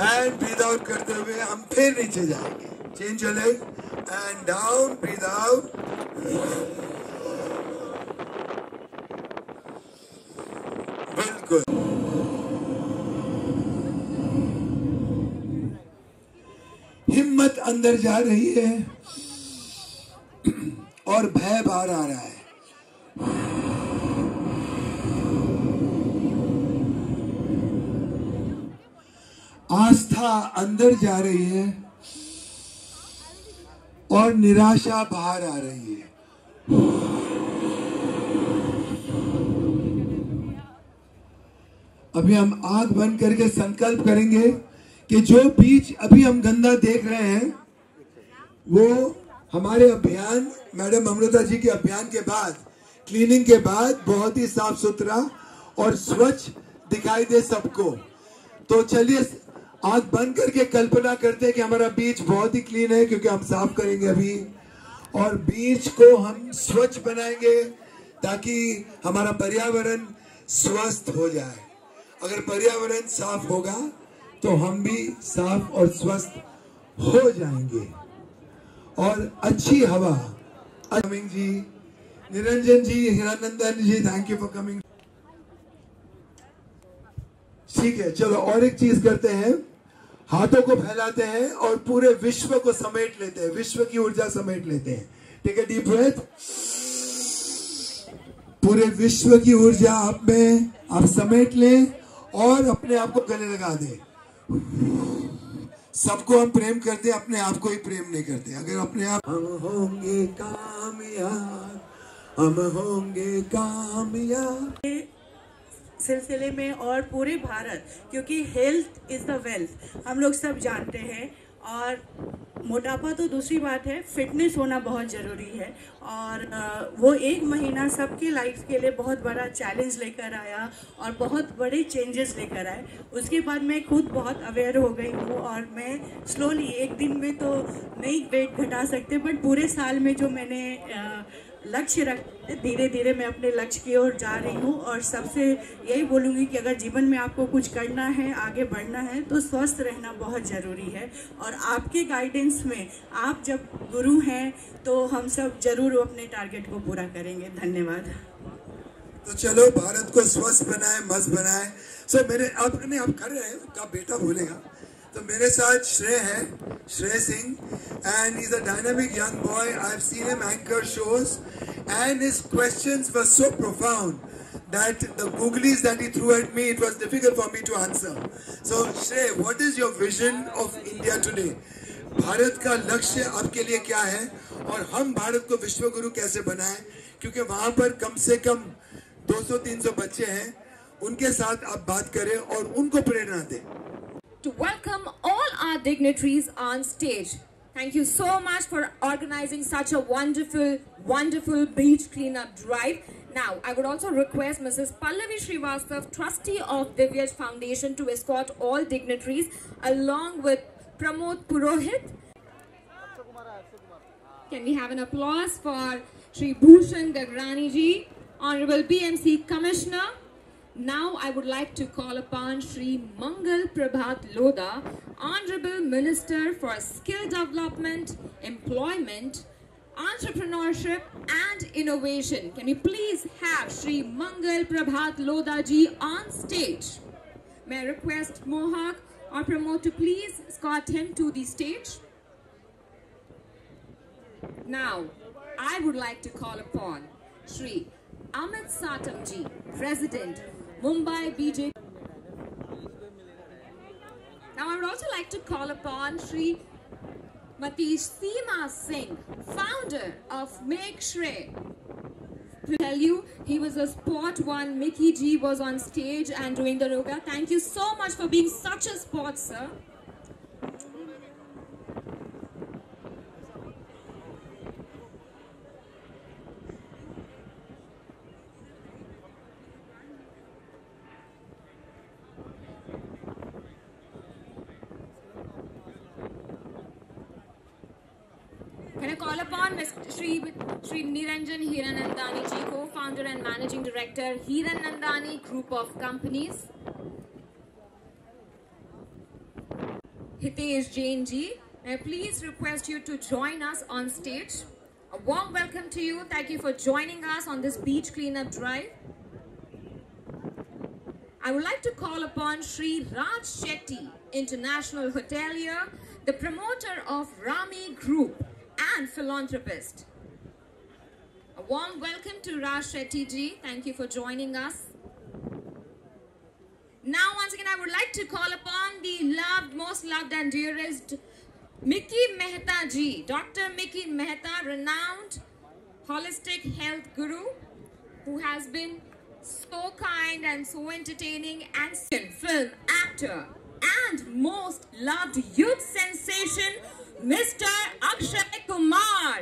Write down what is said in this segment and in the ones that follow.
And breathe out करते हुए हम फिर नीचे जाएंगे. Change your leg and down, breathe out. बिल्कुल. हिम्मत अंदर जा रही है और भय बाहर आ रहा है. आस्था अंदर जा रही है और निराशा बाहर आ रही है. अभी हम आंख बंद करके संकल्प करेंगे कि जो बीच अभी हम गंदा देख रहे हैं वो हमारे अभियान, मैडम अमृता जी के अभियान के बाद, क्लीनिंग के बाद बहुत ही साफ सुथरा और स्वच्छ दिखाई दे सबको. तो चलिए आंख बंद करके कल्पना करते हैं कि हमारा बीच बहुत ही क्लीन है, क्योंकि हम साफ करेंगे अभी, और बीच को हम स्वच्छ बनाएंगे ताकि हमारा पर्यावरण स्वस्थ हो जाए. अगर पर्यावरण साफ होगा तो हम भी साफ और स्वस्थ हो जाएंगे. और अच्छी हवा. कमिंग जी, Niranjan ji, Hiranandan ji, thank you for coming. ठीक है, चलो और एक चीज करते हैं. हाथों को फैलाते हैं और पूरे विश्व को समेट लेते हैं, विश्व की ऊर्जा समेट लेते हैं. Take a deep breath. पूरे विश्व की ऊर्जा आप में आप समेट लें और अपने आप को गले लगा दें. सबको हम प्रेम करते हैं, अपने आप को ही प्रेम नहीं करते. अगर अपने आप, हम होंगे कामयाब, हम होंगे कामयाब सिलसिले में और पूरे भारत, क्योंकि हेल्थ इज़ द वेल्थ हम लोग सब जानते हैं. और मोटापा तो दूसरी बात है, फिटनेस होना बहुत ज़रूरी है. और वो एक महीना सबके लाइफ के लिए बहुत बड़ा चैलेंज लेकर आया और बहुत बड़े चेंजेस लेकर आए. उसके बाद मैं खुद बहुत अवेयर हो गई हूँ और मैं स्लोली, एक दिन में तो नहीं वेट घटा सकते, बट पूरे साल में जो मैंने लक्ष्य रख, धीरे धीरे मैं अपने लक्ष्य की ओर जा रही हूँ. और सबसे यही बोलूँगी कि अगर जीवन में आपको कुछ करना है, आगे बढ़ना है, तो स्वस्थ रहना बहुत ज़रूरी है. और आपके गाइडेंस में, आप जब गुरु हैं तो हम सब जरूर अपने टारगेट को पूरा करेंगे. धन्यवाद. तो चलो भारत को स्वस्थ बनाए, मस्त बनाए. सो मेरे आपने आप कर रहे हैं, आपका बेटा बोलेगा. तो मेरे साथ श्रेय है, श्रेय Singh, and he's a dynamic young boy. I've seen him anchor shows and his questions were so profound that the googlies that he threw at me, it was difficult for me to answer. So Shrey, what is your vision of India today? Bharat का लक्ष्य आपके लिए क्या है और हम भारत को विश्व गुरु कैसे बनाएं? क्योंकि वहां पर कम से कम 200-300 बच्चे हैं, उनके साथ आप बात करें और उनको प्रेरणा दें. To welcome all our dignitaries on stage. Thank you so much for organizing such a wonderful beach cleanup drive. Now, I would also request Mrs. Pallavi Srivastav, trustee of Divyaj Foundation, to escort all dignitaries along with Pramod Purohit. Can we have an applause for Shri Bhushan Gagrani ji, Honorable BMC Commissioner. Now I would like to call upon Shri Mangal Prabhat Lodha, Honorable Minister for Skill Development, Employment, Entrepreneurship and Innovation. Can we please have Shri Mangal Prabhat Lodha ji on stage? May I request Mohak or Pramod to please escort him to the stage? Now I would like to call upon Shri Amit Satam ji, President, Mumbai BJP. Now I would also like to call upon Shri Matish Seema Singh, founder of Make Shrey. To tell you, he was a sport one. Mickey G was on stage and doing the yoga. Thank you so much for being such a sport, sir. Can I call upon Shri Niranjan Hiranandani ji, co-founder and managing director, Hiranandani Group of Companies. Hitesh Jain ji. May I please request you to join us on stage. A warm welcome to you. Thank you for joining us on this beach cleanup drive. I would like to call upon Shri Raj Shetty, international hotelier, the promoter of Rami Group and philanthropist. A warm welcome to Raj Shetty ji. Thank you for joining us. Now, once again, I would like to call upon the loved, most loved and dearest Mickey Mehta ji, Dr. Mickey Mehta, renowned holistic health guru, who has been so kind and so entertaining, and film actor and most loved youth sensation, Mr. Akshay Kumar.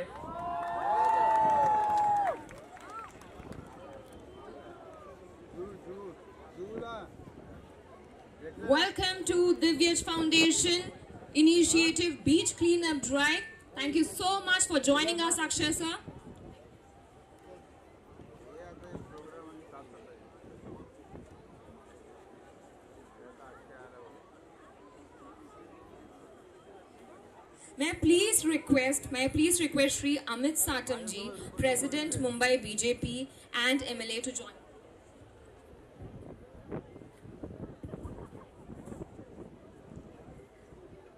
Welcome to Divyaj Foundation Initiative Beach Cleanup Drive. Thank you so much for joining us, Akshay sir. May I please request Shri Amit Satam ji, President Mumbai BJP and MLA to join.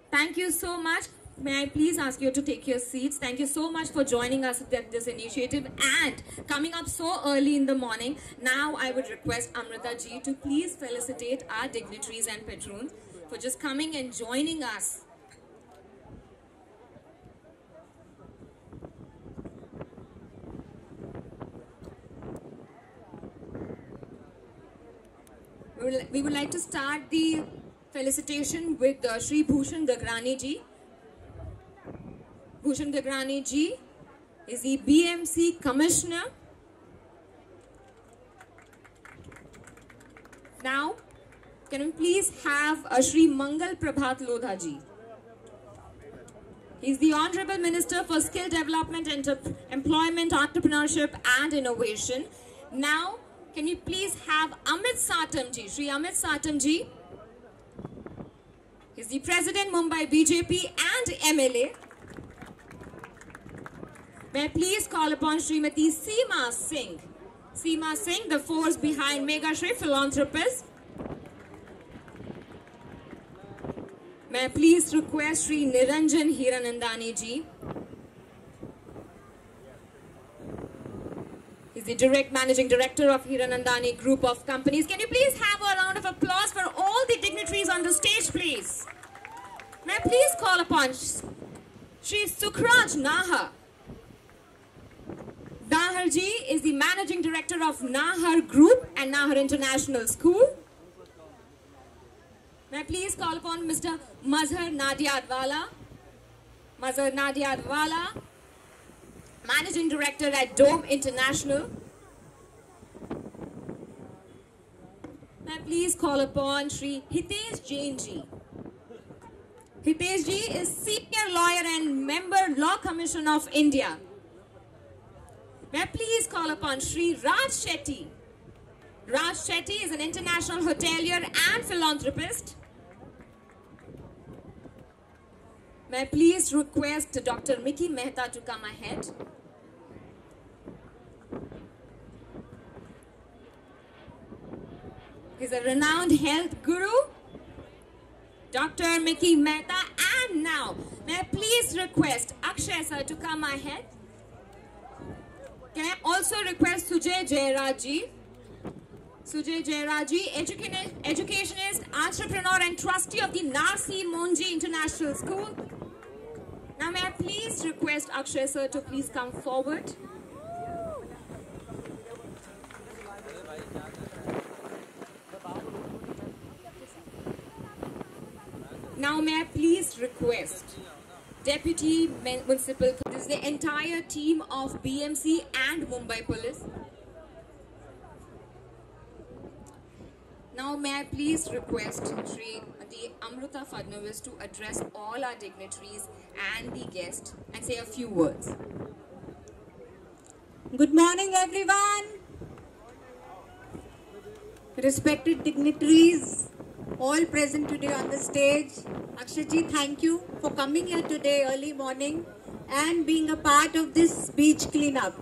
Thank you so much. May I please ask you to take your seats. Thank you so much for joining us at this initiative and coming up so early in the morning. Now I would request Amrita ji to please felicitate our dignitaries and patrons for just coming and joining us. We would like to start the felicitation with Shri Bhushan Gagrani ji. Bhushan Gagrani ji is the BMC Commissioner. Now, can we please have Shri Mangal Prabhat Lodha ji. He is the Honorable Minister for Skill Development, Employment, Entrepreneurship and Innovation. Now, can you please have Amit Satam ji, Shri Amit Satam ji. He is the President Mumbai BJP and MLA. May I please call upon Srimati Seema Singh. Seema Singh, the force behind Mega Shri Philanthropist. May I please request Shri Niranjan Hiranandani ji. He's the Managing Director of Hiranandani Group of Companies. Can you please have a round of applause for all the dignitaries on the stage, please? May I please call upon Shri Sukhraj Nahar. Nahar ji is the Managing Director of Nahar Group and Nahar International School. May I please call upon Mr. Mazhar Nadia Adwala. Mazhar Nadia Adwala, Managing Director at Dome International. May I please call upon Shri Hitesh Jain ji. Hitesh ji is Senior Lawyer and Member Law Commission of India. May I please call upon Shri Raj Shetty. Raj Shetty is an international hotelier and philanthropist. May I please request Dr. Mickey Mehta to come ahead. He's a renowned health guru, Dr. Mickey Mehta. And now, may I please request Akshay sir to come ahead. Can I also request Sujay Jairaji? Sujay Jairaji, educationist, entrepreneur and trustee of the Narsi Monji International School. Now may I please request Akshay sir to please come forward. Now may I please request Deputy Municipal, this is the entire team of BMC and Mumbai Police. Now may I please request the Amrita Fadnavis to address all our dignitaries and the guests and say a few words. Good morning everyone. Respected dignitaries, all present today on the stage. Akshay ji, thank you for coming here today early morning and being a part of this beach cleanup.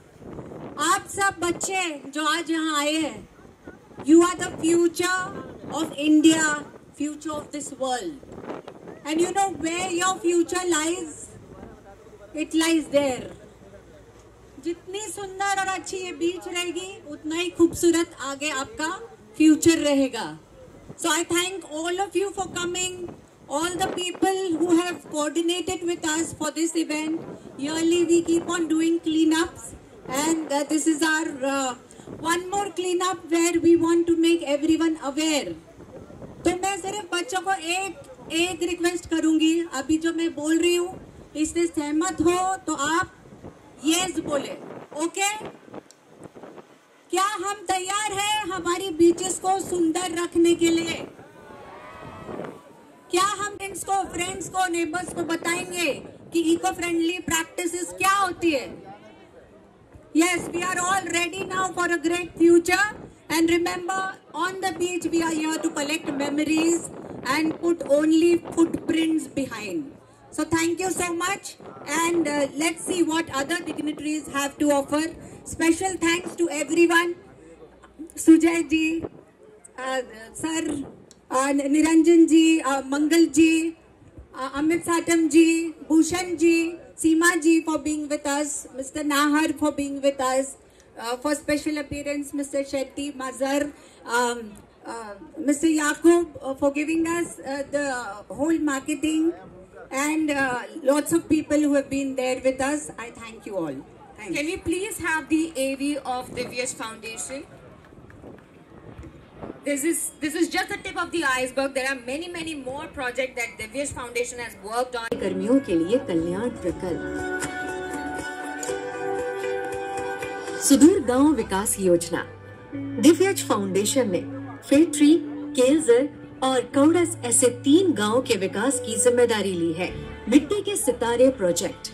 आप सब बच्चे जो आज यहाँ आए हैं, you are the future of India, future of this world. And you know where your future lies? It lies there. जितनी सुंदर और अच्छी ये बीच रहेगी, उतना ही खूबसूरत आगे आपका फ्यूचर रहेगा. So I thank all of you for coming, all the people who have coordinated with us for this event. Yearly we keep on doing cleanups, and this is our one more cleanup where we want to make everyone aware. तो मैं सिर्फ बच्चों को एक request करूंगी. अभी जो मैं बोल रही हूँ, इससे सहमत हो तो आप यस बोले. ओके? क्या हम तैयार हैं हमारी बीचेस को सुंदर रखने के लिए? क्या हम फ्रेंड्स को नेबर्स को बताएंगे कि इको फ्रेंडली प्रैक्टिसेस क्या होती है? Yes, we are all ready now for a great future. And remember, on the beach we are here to collect memories and put only footprints behind. So thank you so much, and let's see what other dignitaries have to offer. Special thanks to everyone, Sujay ji, sir, Niranjan ji, Mangal ji, Amit Satam ji, Bhushan ji, Seema ji for being with us, Mr. Nahar for being with us, for special appearance Mr. Shetty, Mazhar, Mr. Yaqub for giving us the whole marketing, and lots of people who have been there with us. I thank you all. Thanks. Can we please have the AV of Divyesh Foundation? This is just the tip of the iceberg. There are many more projects that Divyesh Foundation has worked on. कर्मियों के लिए कल्याण प्रकल्प, सुदूर गांव विकास योजना. दिव्यज foundation ने फेट्री, केलजर और कौड़स ऐसे 3 गांव के विकास की जिम्मेदारी ली है. मिट्टी के सितारे प्रोजेक्ट.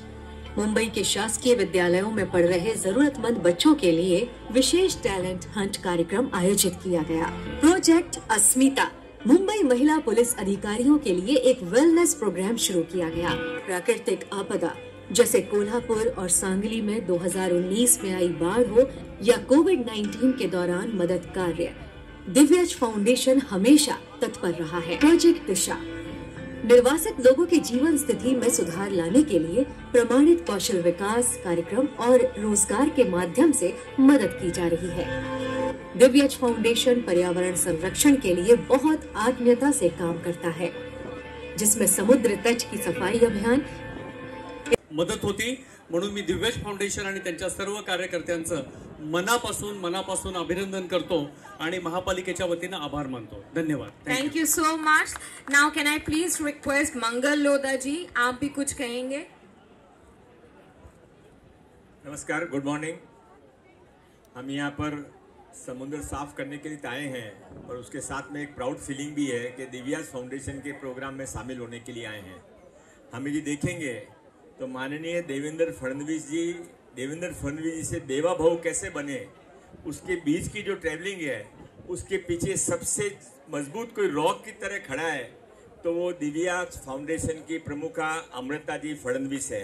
मुंबई के शासकीय विद्यालयों में पढ़ रहे जरूरतमंद बच्चों के लिए विशेष टैलेंट हंट कार्यक्रम आयोजित किया गया. प्रोजेक्ट अस्मिता. मुंबई महिला पुलिस अधिकारियों के लिए एक वेलनेस प्रोग्राम शुरू किया गया. प्राकृतिक आपदा जैसे कोल्हापुर और सांगली में 2019 में आई बाढ़ हो या कोविड-19 के दौरान मदद कार्य, दिव्यज फाउंडेशन हमेशा तत्पर रहा है. प्रोजेक्ट दिशा. निर्वासित लोगों की जीवन स्थिति में सुधार लाने के लिए प्रमाणित कौशल विकास कार्यक्रम और रोजगार के माध्यम से मदद की जा रही है. दिव्यज फाउंडेशन पर्यावरण संरक्षण के लिए बहुत आत्मीयता से काम करता है, जिसमें समुद्र तट की सफाई अभियान मदत होती. म्हणून मी दिव्यज फाउंडेशन आणि त्यांच्या सर्व कार्यकर्त्यांचं मनापासून अभिनंदन करतो आणि महापालिकेच्या वतीने आभार मानतो. धन्यवाद. Thank you so much. Now can I please request Mangal Lodha ji, आप भी कुछ कहेंगे? नमस्कार, गुड मॉर्निंग. हम यहाँ पर समुद्र साफ करने के लिए आए हैं और उसके साथ में एक प्राउड फीलिंग भी है कि दिव्यज फाउंडेशन के प्रोग्राम में शामिल होने के लिए आए हैं. हम यदि देखेंगे तो माननीय देवेंद्र फडणवीस जी से देवा भाव कैसे बने, उसके बीच की जो ट्रैवलिंग है उसके पीछे सबसे मजबूत कोई रॉक की तरह खड़ा है तो वो दिव्यज फाउंडेशन की प्रमुखा अमृता जी फडणवीस है.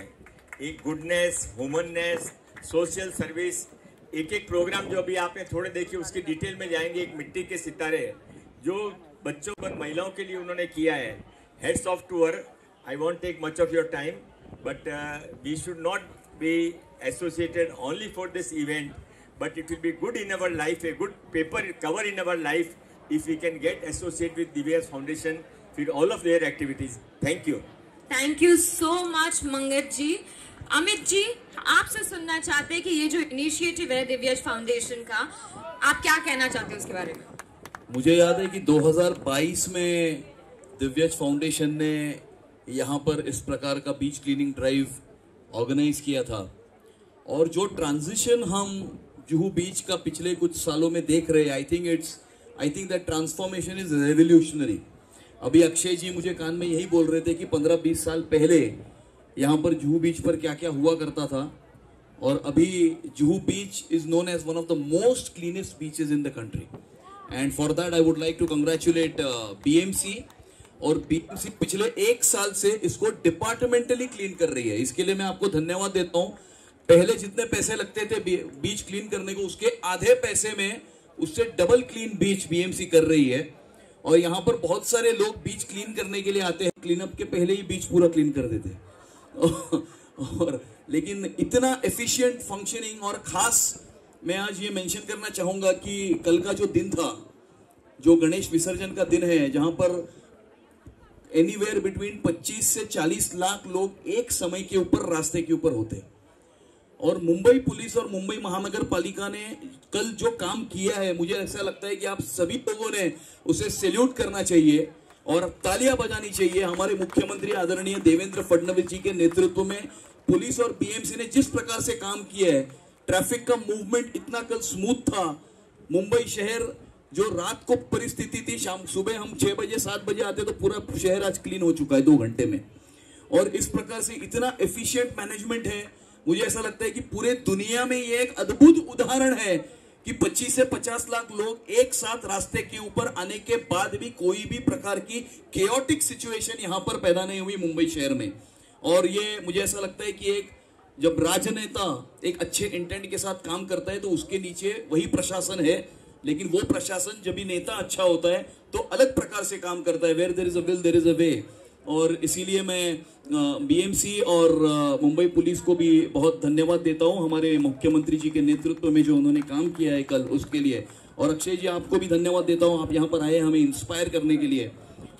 एक गुडनेस, ह्यूमननेस, सोशल सर्विस, एक प्रोग्राम जो अभी आपने थोड़े देखिए उसकी डिटेल में जाएंगे. एक मिट्टी के सितारे जो बच्चों और महिलाओं के लिए उन्होंने किया है. Heads off to her. I won't take much of your time, but we should not be associated only for this event, but it will be good in our life, a good paper cover in our life if we can get associated with Divyaj Foundation with all of their activities. Thank you. Thank you so much Mangat ji. Amit ji, आपसे सुनना चाहते हैं कि ये जो initiative है दिव्यज foundation का, आप क्या कहना चाहते हैं उसके बारे में? मुझे याद है कि 2022 में दिव्यज फाउंडेशन ने यहाँ पर इस प्रकार का बीच क्लीनिंग ड्राइव ऑर्गेनाइज किया था और जो ट्रांजिशन हम जुहू बीच का पिछले कुछ सालों में देख रहे हैं, I think that transformation is revolutionary. अभी अक्षय जी मुझे कान में यही बोल रहे थे कि 15-20 साल पहले यहाँ पर जुहू बीच पर क्या क्या हुआ करता था और अभी Juhu beach is known as one of the most cleanest beaches in the country. And for that I would like to congratulate BMC. और बीएमसी पिछले 1 साल से इसको डिपार्टमेंटली क्लीन कर रही है, इसके लिए मैं आपको धन्यवाद देता हूं। पहले जितने पैसे लगते थे बीच क्लीन करने को, उसके आधे पैसे में उससे डबल क्लीन बीच बीएमसी कर रही है। और यहाँ पर बहुत सारे लोग बीच क्लीन करने के लिए आते हैं, क्लीनअप के पहले ही बीच पूरा क्लीन कर देते और लेकिन इतना एफिशिएंट फंक्शनिंग। और खास मैं आज ये मेंशन करना चाहूंगा कि कल का जो दिन था, जो गणेश विसर्जन का दिन है, जहां पर एनीवेयर बिटवीन 25 से 40 लाख लोग एक समय के ऊपर रास्ते के ऊपर होते हैं। और मुंबई पुलिस और मुंबई महानगर पालिका ने कल जो काम किया है, मुझे ऐसा लगता है कि आप सभी लोगों ने उसे सैल्यूट करना चाहिए और तालियां बजानी चाहिए। हमारे मुख्यमंत्री आदरणीय देवेंद्र फडणवीस जी के नेतृत्व में पुलिस और बीएमसी ने जिस प्रकार से काम किया है, ट्रैफिक का मूवमेंट इतना कल स्मूथ था। मुंबई शहर जो रात को परिस्थिति थी, शाम सुबह हम 6 बजे 7 बजे आते तो पूरा शहर आज क्लीन हो चुका है 2 घंटे में। और इस प्रकार से इतना एफिशिएंट मैनेजमेंट है, मुझे ऐसा लगता है कि पूरे दुनिया में ये एक अद्भुत उदाहरण है कि 25 से 50 लाख लोग एक साथ रास्ते के ऊपर आने के बाद भी कोई भी प्रकार की केओटिक सिचुएशन यहां पर पैदा नहीं हुई मुंबई शहर में। और ये मुझे ऐसा लगता है कि एक जब राजनेता एक अच्छे इंटेंट के साथ काम करता है तो उसके नीचे वही प्रशासन है, लेकिन वो प्रशासन जब भी नेता अच्छा होता है तो अलग प्रकार से काम करता है। Where there is a will there is a way. और इसीलिए मैं बीएमसी और मुंबई पुलिस को भी बहुत धन्यवाद देता हूं, हमारे मुख्यमंत्री जी के नेतृत्व में जो उन्होंने काम किया है कल, उसके लिए। और अक्षय जी, आपको भी धन्यवाद देता हूं, आप यहाँ पर आए हमें इंस्पायर करने के लिए।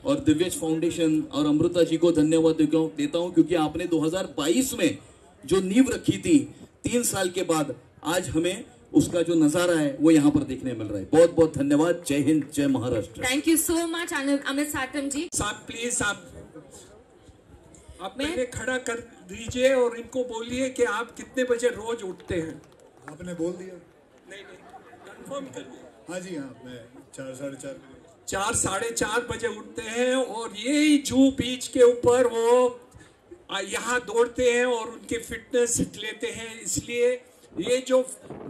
और दिव्यज फाउंडेशन और अमृता जी को धन्यवाद देता हूं, क्योंकि आपने 2022 में जो नींव रखी थी, 3 साल के बाद आज हमें उसका जो नजारा है वो यहाँ पर देखने मिल रहा है। बहुत बहुत धन्यवाद। जय हिंद, जय Maharashtra. Thank you so much Amit Satam ji. साहब प्लीज आप पहले खड़ा कर दीजिए और इनको बोलिए कि आप कितने बजे रोज उठते हैं। आपने बोल दिया? नहीं कंफर्म करिए। हाँ जी, हाँ, मैं 4 साढ़े 4 4 साढ़े 4 बजे उठते हैं और यही जूहू बीच के ऊपर वो यहाँ दौड़ते हैं और उनके फिटनेस लेते हैं। इसलिए ये जो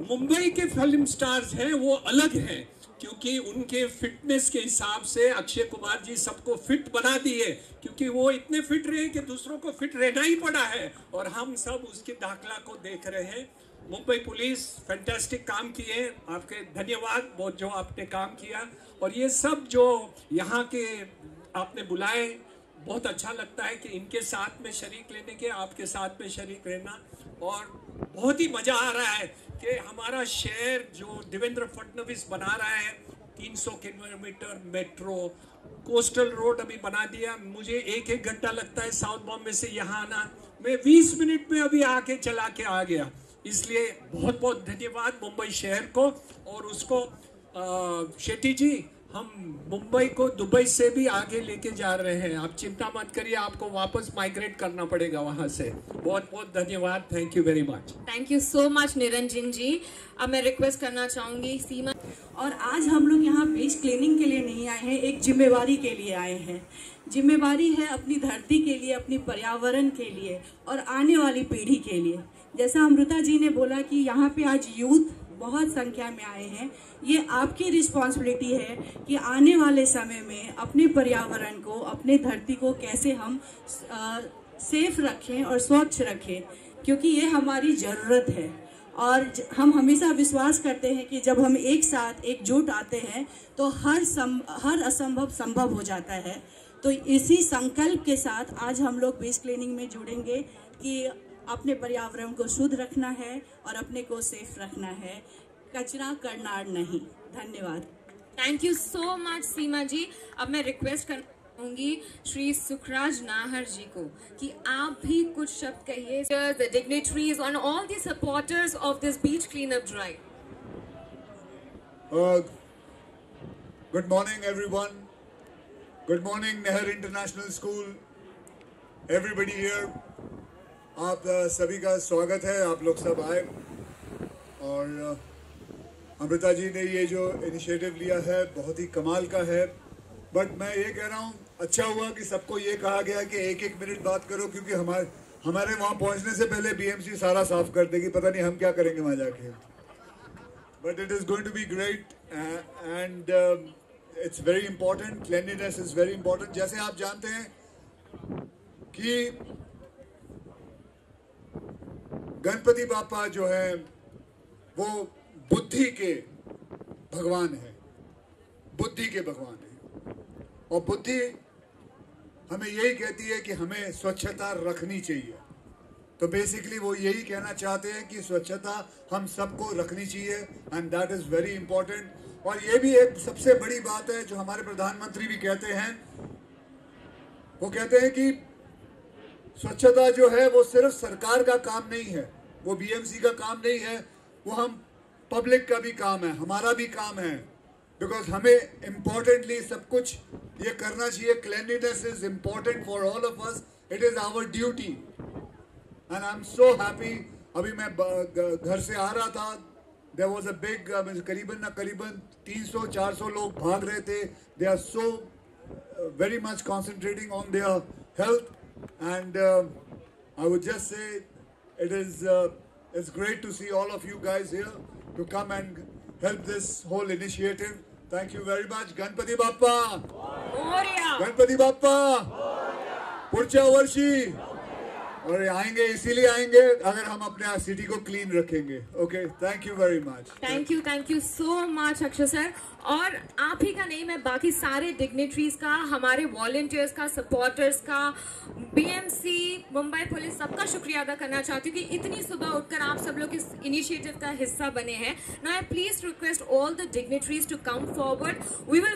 मुंबई के फिल्म स्टार्स हैं वो अलग हैं, क्योंकि उनके फिटनेस के हिसाब से अक्षय कुमार जी सबको फिट बना दिए, क्योंकि वो इतने फिट रहे कि दूसरों को फिट रहना ही पड़ा है। और हम सब उसके दाखला को देख रहे हैं। मुंबई पुलिस फैंटास्टिक काम किए, आपके धन्यवाद बहुत जो आपने काम किया। और ये सब जो यहाँ के आपने बुलाए, बहुत अच्छा लगता है कि इनके साथ में शरीक लेने के, आपके साथ में शरीक रहना। और बहुत ही मजा आ रहा है कि हमारा शहर जो देवेंद्र फडणवीस बना रहा है, 300 किलोमीटर मेट्रो, कोस्टल रोड अभी बना दिया। मुझे 1 घंटा लगता है साउथ बॉम्बे से यहाँ आना, मैं 20 मिनट में अभी आके चला के आ गया। इसलिए बहुत बहुत धन्यवाद मुंबई शहर को। और उसको शेट्टी जी, हम मुंबई को दुबई से भी आगे लेके जा रहे हैं, आप चिंता मत करिए, आपको वापस माइग्रेट करना पड़ेगा वहां से। बहुत बहुत धन्यवाद। Thank you very much. Thank you so much Niranjan ji. अब मैं रिक्वेस्ट करना चाहूंगी सीमा। और आज हम लोग यहाँ बीच क्लीनिंग के लिए नहीं आए हैं, एक जिम्मेवारी के लिए आए हैं। जिम्मेवारी है अपनी धरती के लिए, अपनी पर्यावरण के लिए और आने वाली पीढ़ी के लिए। जैसा अमृता जी ने बोला कि यहाँ पे आज यूथ बहुत संख्या में आए हैं, ये आपकी रिस्पॉन्सिबिलिटी है कि आने वाले समय में अपने पर्यावरण को, अपने धरती को कैसे हम सेफ रखें और स्वच्छ रखें, क्योंकि ये हमारी ज़रूरत है। और हम हमेशा विश्वास करते हैं कि जब हम एक साथ एकजुट आते हैं तो हर असंभव संभव हो जाता है। तो इसी संकल्प के साथ आज हम लोग बीच क्लीनिंग में जुड़ेंगे कि अपने पर्यावरण को शुद्ध रखना है और अपने को सेफ रखना है, कचरा करना नहीं। धन्यवाद। थैंक यू सो मच सीमा जी। अब मैं रिक्वेस्ट करूंगी श्री सुखराज नाहर जी को कि आप भी कुछ शब्द कहिए, the dignitaries on all the supporters of this beach cleanup drive. Good morning everyone, good morning Nehar international school, everybody here. आप सभी का स्वागत है, आप लोग सब आए। और अमृता जी ने ये जो इनिशिएटिव लिया है बहुत ही कमाल का है। बट मैं ये कह रहा हूँ, अच्छा हुआ कि सबको ये कहा गया कि 1-1 मिनट बात करो, क्योंकि हमारे वहाँ पहुँचने से पहले बीएमसी सारा साफ कर देगी, पता नहीं हम क्या करेंगे वहाँ जाके। but it is going to be great and it's very important. Cleanliness is very important. जैसे आप जानते हैं कि गणपति बापा जो है वो बुद्धि के भगवान है, बुद्धि के भगवान है, और बुद्धि हमें यही कहती है कि हमें स्वच्छता रखनी चाहिए। तो बेसिकली वो यही कहना चाहते हैं कि स्वच्छता हम सबको रखनी चाहिए and that is very important. और ये भी एक सबसे बड़ी बात है जो हमारे प्रधानमंत्री भी कहते हैं, वो कहते हैं कि स्वच्छता जो है वो सिर्फ सरकार का काम नहीं है, वो बीएमसी का काम नहीं है, वो हम पब्लिक का भी काम है, हमारा भी काम है, बिकॉज हमें इम्पोर्टेंटली सब कुछ ये करना चाहिए। Cleanliness is important for all of us, it is our duty and I am so happy. अभी मैं घर से आ रहा था, देयर वाज अ बिग करीबन 300-400 लोग भाग रहे थे। They are so very much concentrating on their health and I would just say it's great to see all of you guys here to come and help this whole initiative. Thank you very much. Ganpati Bappa Moria, Ganpati Bappa पुढच्या वर्षी, और आएंगे इसीलिए आएंगे अगर हम अपने city को क्लीन रखेंगे। Okay, thank you very much. Thank you so much Akshay sir. और आप ही का नहीं, मैं बाकी सारे डिग्नेटरीज का, हमारे वॉलंटियर्स का, सपोर्टर्स का, बीएमसी, मुंबई पुलिस, सबका शुक्रिया अदा करना चाहती हूँ कि इतनी सुबह उठकर आप सब लोग इस इनिशिएटिव का हिस्सा बने हैं। Now I please request all the dignitaries to come forward. We will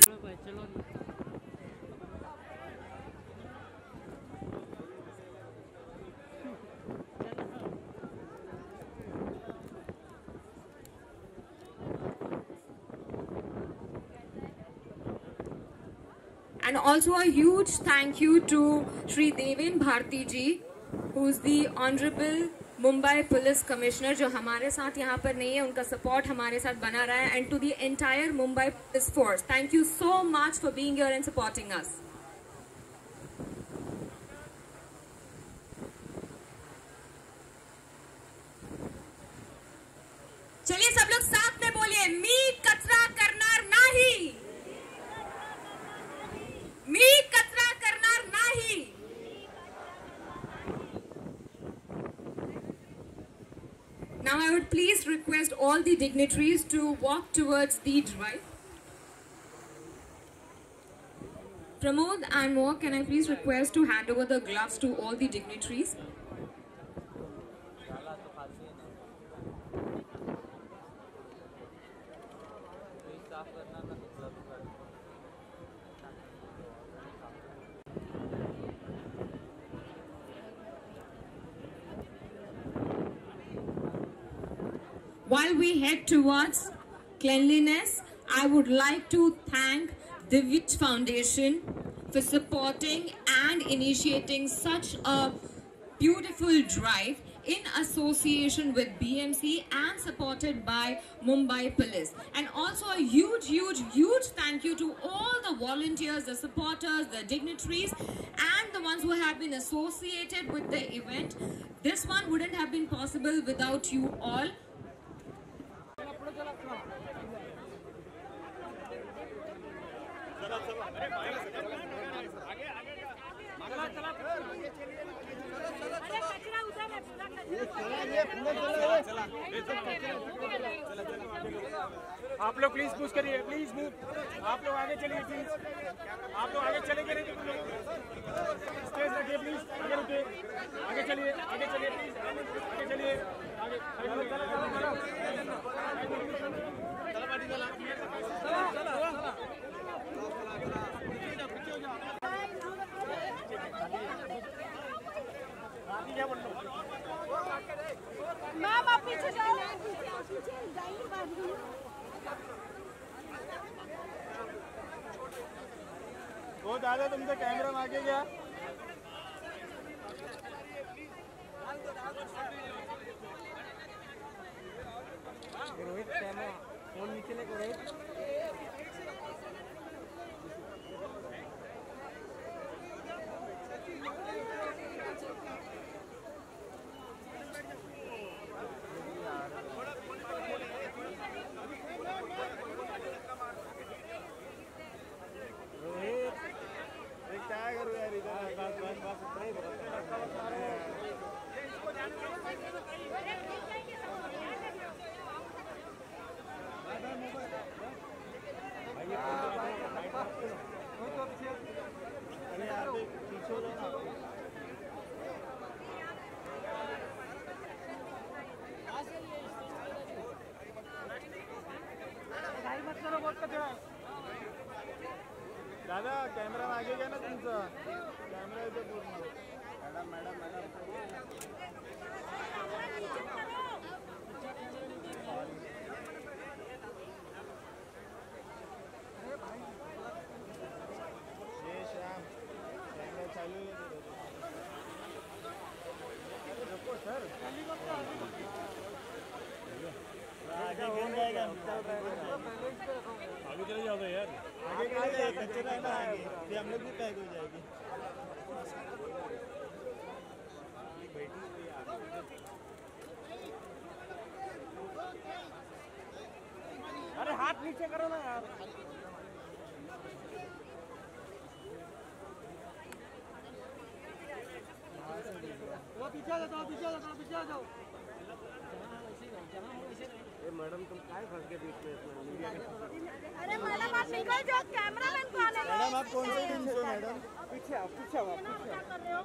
And also a huge thank you to Shri Devin Bharti ji, who is the Honorable Mumbai Police Commissioner, जो हमारे साथ यहाँ पर नहीं है, उनका सपोर्ट हमारे साथ बना रहा है, and to the entire Mumbai Police Force. Thank you so much for being here and supporting us. चलिए सब लोग साथ में बोलिए, मी कचरा करणार नाही, मी कचरा करणार नाही। Now I would please request all the dignitaries to walk towards the drive. Pramod and Moa, can I please request to hand over the gloves to all the dignitaries? While we head towards cleanliness, I would like to thank Divyaj Foundation for supporting and initiating such a beautiful drive in association with BMC and supported by Mumbai Police. And also a huge thank you to all the volunteers, the supporters, the dignitaries, and the ones who have been associated with the event. This one wouldn't have been possible without you all. आप लोग please push करिए, please move, आप लोग आगे चलिए please, आप लोग आगे चलेंगे नहीं तो स्टेज रखिए प्लीज, आगे रुकिए, आगे चलिए प्लीज, आगे चलिए, आगे क्या बोल रहे हो मैम, आप पीछे जाओ, वो दादा तुमसे कैमरा में आगे गया। रोहित कैमरा फोन नीचे लेके, रोहित दादा कॅमेरा मागे घ्या ना तुमचा कॅमेरा येतो पूर्ण मॅडम मॅडम मॅडम ये श्याम कॅमेरा चालू रुको सर आगे हो जाएगा आगे चले जाओ यार आगे कचरा है ना आगे हम लोग भी पैक हो जाएगी अरे हाथ नीचे करो ना यार पीछे आ जाओ पीछे आ जाओ पीछे आ जाओ मैडम तुम काय फंस गए बीच में अरे मैडम आप निकल जाओ कैमरामैन को आने दो मैडम आप कौन से टीम से मैडम पीछे आओ पीछे आओ क्या कर रहे हो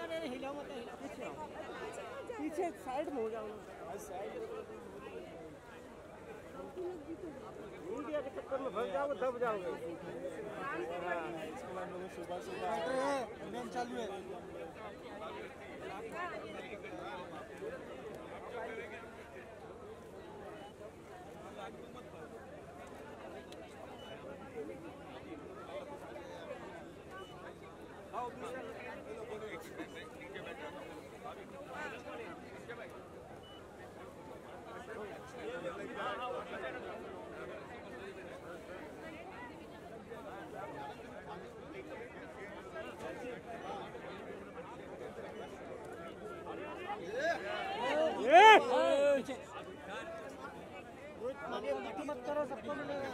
अरे हिलाओ मत हिलाओ पीछे आओ पीछे साइड में हो जाओ मीडिया के चक्कर में फंस जाओगे दब जाओगे सुबह सुबह चालू है मत करो सबको मिलेगा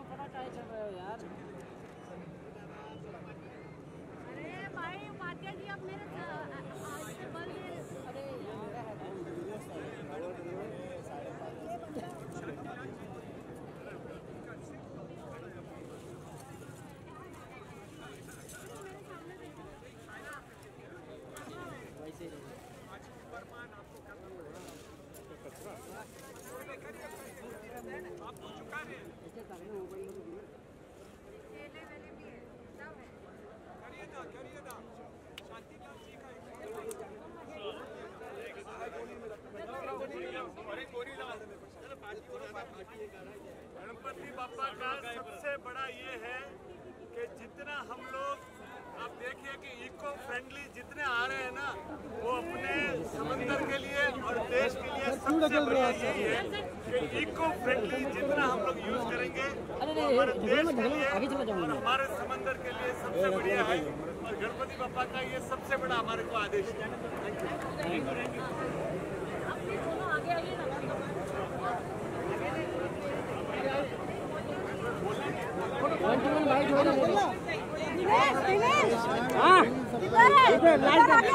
थोड़ा सर यार अरे भाई उपाध्याय जी आप मेरे बल गणपति बापा का सबसे बड़ा ये है कि जितना हम लोग आप देखिए कि इको फ्रेंडली जितने आ रहे हैं ना वो अपने समंदर के लिए और देश के लिए सबसे बड़ा यही है कि इको फ्रेंडली जितना हम लोग यूज करेंगे वो हमारे देश के लिए और हमारे समंदर के लिए सबसे बढ़िया है और गणपति बापा का ये सबसे बड़ा हमारे को आदेश है।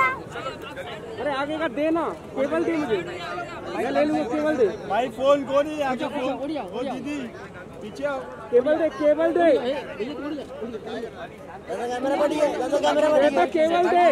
अरे आगे का दे ना केबल दे मुझे मैं ले लूंगा केबल दे भाई फोन को नहीं आगे फोन ओ दीदी पीछे आओ केबल दे कैमरा बढ़िया केबल दे